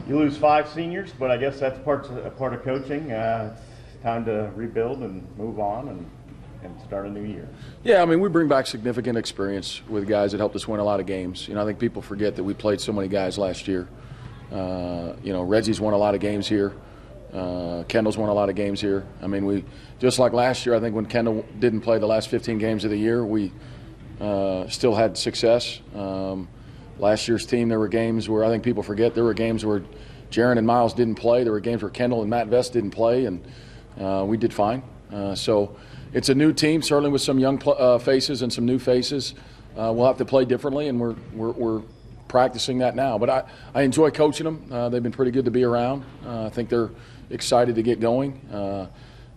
You lose 5 seniors, but I guess that's part of coaching. It's time to rebuild and move on and start a new year. Yeah, I mean, we bring back significant experience with guys that helped us win a lot of games. I think people forget that we played so many guys last year. Reggie's won a lot of games here. Kendall's won a lot of games here. I mean, we just like last year, I think when Kendall didn't play the last 15 games of the year, we still had success. Last year's team, there were games where I think people forget there were games where Jaron and Miles didn't play. There were games where Kendall and Matt Vest didn't play, and we did fine. So it's a new team, certainly with some young faces and some new faces. We'll have to play differently, and we're practicing that now. But I enjoy coaching them. They've been pretty good to be around. I think they're excited to get going. But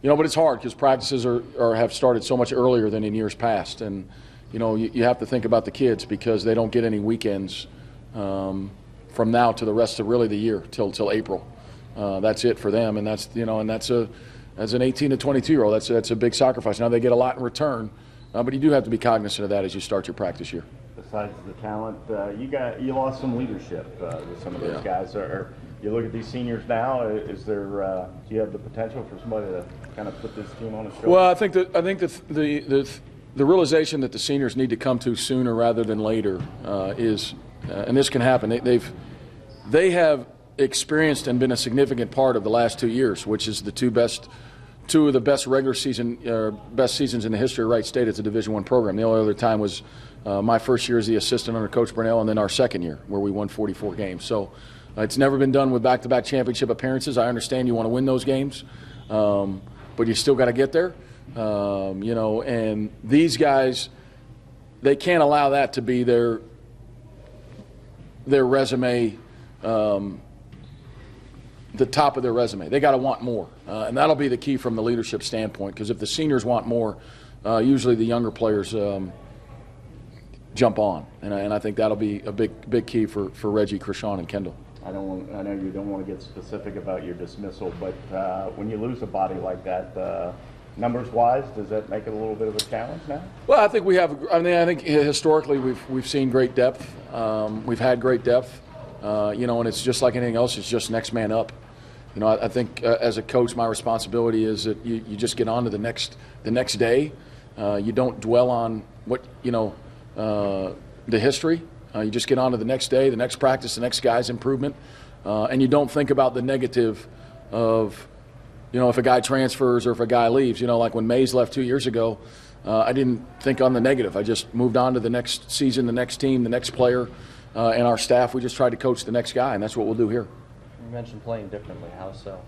it's hard because practices have started so much earlier than in years past, and you have to think about the kids because they don't get any weekends from now to the rest of really the year till April. That's it for them, and that's as an 18 to 22-year-old, that's a big sacrifice. Now they get a lot in return, but you do have to be cognizant of that as you start your practice year. Besides the talent, you lost some leadership with some of those guys. You look at these seniors now. Do you have the potential for somebody to kind of put this team on a shoulder? Well, I think the realization that the seniors need to come to sooner rather than later is, and this can happen. They have experienced and been a significant part of the last 2 years, which is two of the best regular season, best seasons in the history of Wright State as a Division I program. The only other time was my first year as the assistant under Coach Burnell, and then our second year where we won 44 games. So it's never been done with back-to-back championship appearances. I understand you want to win those games, but you still got to get there. And these guys, they can't allow that to be their resume, the top of their resume. They got to want more, and that'll be the key from the leadership standpoint. Because if the seniors want more, usually the younger players jump on, and I think that'll be a big key for Reggie, Chrishawn, and Kendall. I know you don't want to get specific about your dismissal, but when you lose a body like that, numbers-wise, does that make it a little bit of a challenge now? Well, I think we have. I think historically we've seen great depth. We've had great depth. And it's just like anything else. It's just next man up. I think as a coach, my responsibility is that you just get on to the next day. You don't dwell on what the history. You just get on to the next day, the next practice, the next guy's improvement, and you don't think about the negative of if a guy transfers or if a guy leaves. Like when Mays left 2 years ago, I didn't think on the negative. I just moved on to the next season, the next team, the next player. And our staff, we just tried to coach the next guy, and that's what we'll do here. You mentioned playing differently. How so?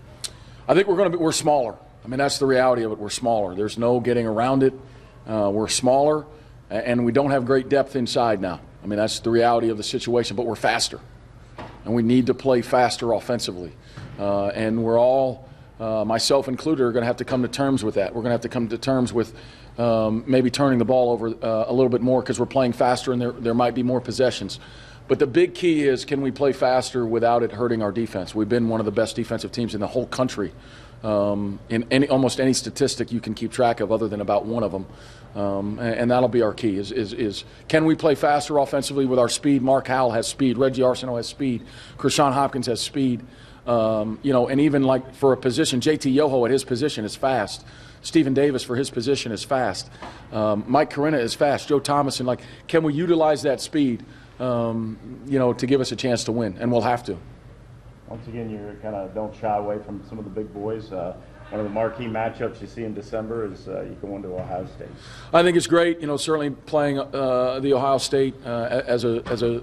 I think we're smaller. I mean, that's the reality of it. We're smaller. There's no getting around it. We're smaller, and we don't have great depth inside now. I mean, that's the reality of the situation, but we're faster, and we need to play faster offensively. And we're all, myself included, are going to have to come to terms with that. We're going to have to come to terms with maybe turning the ball over a little bit more because we're playing faster and there might be more possessions. But the big key is, can we play faster without it hurting our defense? We've been one of the best defensive teams in the whole country in almost any statistic you can keep track of other than about one of them. And that'll be our key is can we play faster offensively with our speed? Mark Howell has speed. Reggie Arceneaux has speed. Chrishawn Hopkins has speed. And even like for a position, JT Yoho at his position is fast. Stephen Davis for his position is fast. Mike Corina is fast. Joe Thomason, can we utilize that speed, to give us a chance to win? And we'll have to. Once again, you kind of don't shy away from some of the big boys. One of the marquee matchups you see in December is you go into Ohio State. I think it's great. Certainly playing the Ohio State as a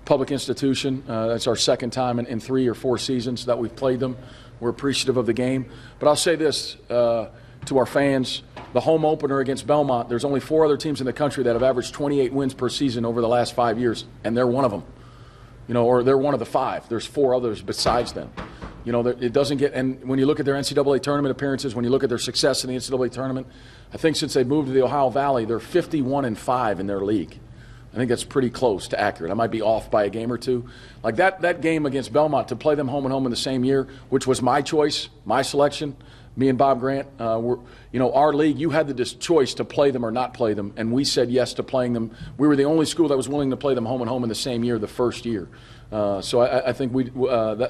public institution. That's our second time in 3 or 4 seasons that we've played them. We're appreciative of the game. But I'll say this to our fans, the home opener against Belmont, there's only 4 other teams in the country that have averaged 28 wins per season over the last 5 years, and they're one of them. Or they're one of the 5. There's 4 others besides them. It doesn't get – and when you look at their NCAA tournament appearances, when you look at their success in the NCAA tournament, I think since they moved to the Ohio Valley, they're 51-5 in their league. I think that's pretty close to accurate. I might be off by a game or two. Like that game against Belmont, to play them home and home in the same year, which was my choice, my selection, me and Bob Grant, our league, you had the choice to play them or not play them, and we said yes to playing them. We were the only school that was willing to play them home and home in the same year, the first year. So I think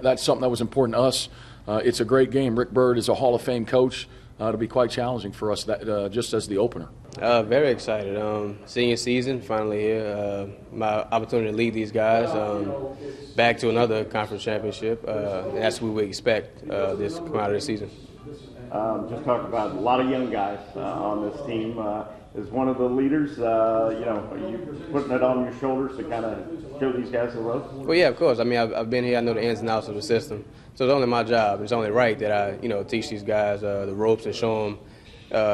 that's something that was important to us. It's a great game. Rick Byrd is a Hall of Fame coach. It'll be quite challenging for us just as the opener. Very excited. Senior season, finally here. My opportunity to lead these guys back to another conference championship. That's what we expect this come out of this season. Just talk about a lot of young guys on this team. As one of the leaders, are you putting it on your shoulders to kind of show these guys the ropes? Well, yeah, of course. I mean, I've been here. I know the ins and outs of the system. So it's only my job. It's only right that I, teach these guys the ropes and show them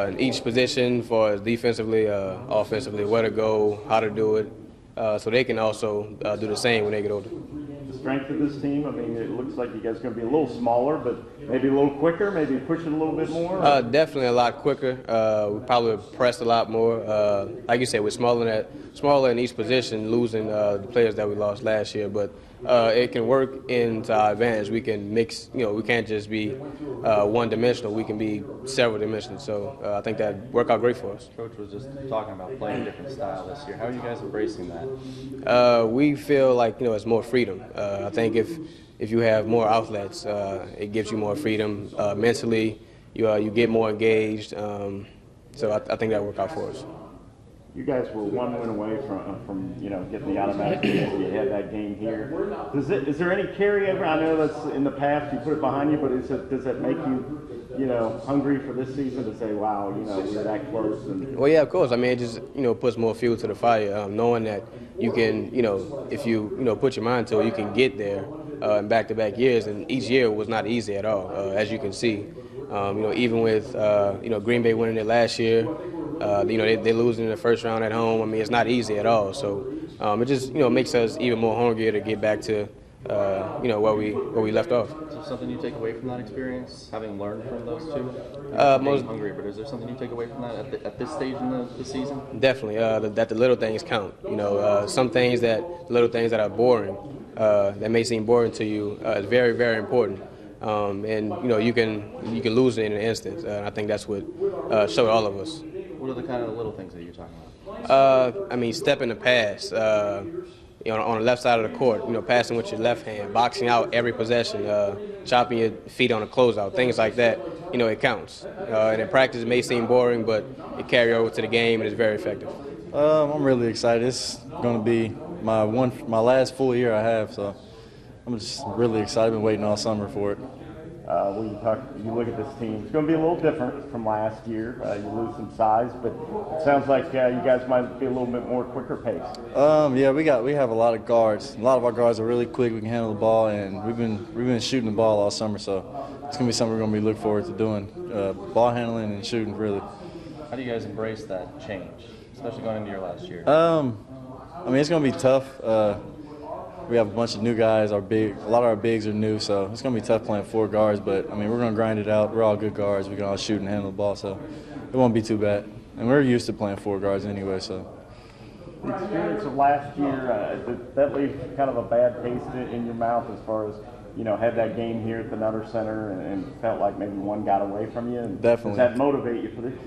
in each position, for defensively, offensively, where to go, how to do it, so they can also do the same when they get older. The strength of this team, I mean, it looks like you guys are going to be a little smaller, but maybe a little quicker, maybe push it a little bit more? Definitely a lot quicker. We probably pressed a lot more. Like you said, we're smaller in each position, losing the players that we lost last year, but it can work into our advantage. We can mix, we can't just be one-dimensional. We can be several dimensions. So I think that worked out great for us. Coach was just talking about playing a different style this year. How are you guys embracing that? We feel like, it's more freedom. I think if you have more outlets, it gives you more freedom mentally. You get more engaged. So I think that worked out for us. You guys were one win away from getting the automatic game. You had that game here. Is there any carryover? I know that's in the past. You put it behind you, but does that make you hungry for this season to say, wow, we're that close? Well, yeah, of course. I mean, it just puts more fuel to the fire, knowing that you can, if you put your mind to it, you can get there in back-to-back years, and each year was not easy at all, as you can see. Even with Green Bay winning it last year. They're losing in the first round at home. I mean, it's not easy at all. So it just makes us even more hungrier to get back to where we left off. Is there something you take away from that experience, having learned from those two? Most hungry, but is there something you take away from that at this stage in the season? Definitely, that the little things count. Some things little things that are boring, that may seem boring to you, is very, very important. And you can lose it in an instant. I think that's what showed all of us. What are the kind of little things that you're talking about? I mean, stepping the pass, on the left side of the court, passing with your left hand, boxing out every possession, chopping your feet on a closeout, things like that, it counts. And in practice, it may seem boring, but it carries over to the game and it's very effective. I'm really excited. It's going to be my last full year I have, so I'm just really excited. I've been waiting all summer for it. When you look at this team, it's going to be a little different from last year. You lose some size, but it sounds like you guys might be a little bit more quicker paced. Yeah, we have a lot of guards. A lot of our guards are really quick. We can handle the ball, and we've been shooting the ball all summer. So it's going to be something we're going to be looking forward to doing, ball handling and shooting really. How do you guys embrace that change, especially going into your last year? I mean, it's going to be tough. We have a bunch of new guys. A lot of our bigs are new, so it's going to be tough playing four guards. But, I mean, we're going to grind it out. We're all good guards. We can all shoot and handle the ball, so it won't be too bad. And we're used to playing four guards anyway, so. The experience of last year, did that leave kind of a bad taste in your mouth as far as, had that game here at the Nutter Center and felt like maybe one got away from you? And definitely. Does that motivate you for this?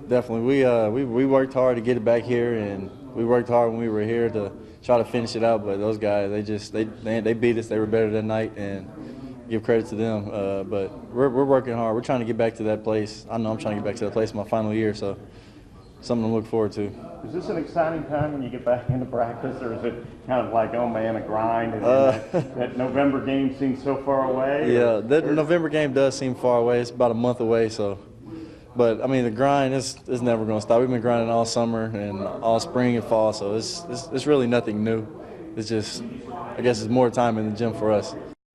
Definitely. We worked hard to get it back here, and we worked hard when we were here to try to finish it out, but those guys, they beat us. They were better that night, and give credit to them. But we're working hard. We're trying to get back to that place. I know I'm trying to get back to that place in my final year, so something to look forward to. Is this an exciting time when you get back into practice, or is it kind of like, oh man, a grind, and that November game seems so far away? Yeah, that November game does seem far away. It's about a month away, so. But, I mean, the grind is never going to stop. We've been grinding all summer and all spring and fall, so it's really nothing new. It's just, I guess it's more time in the gym for us.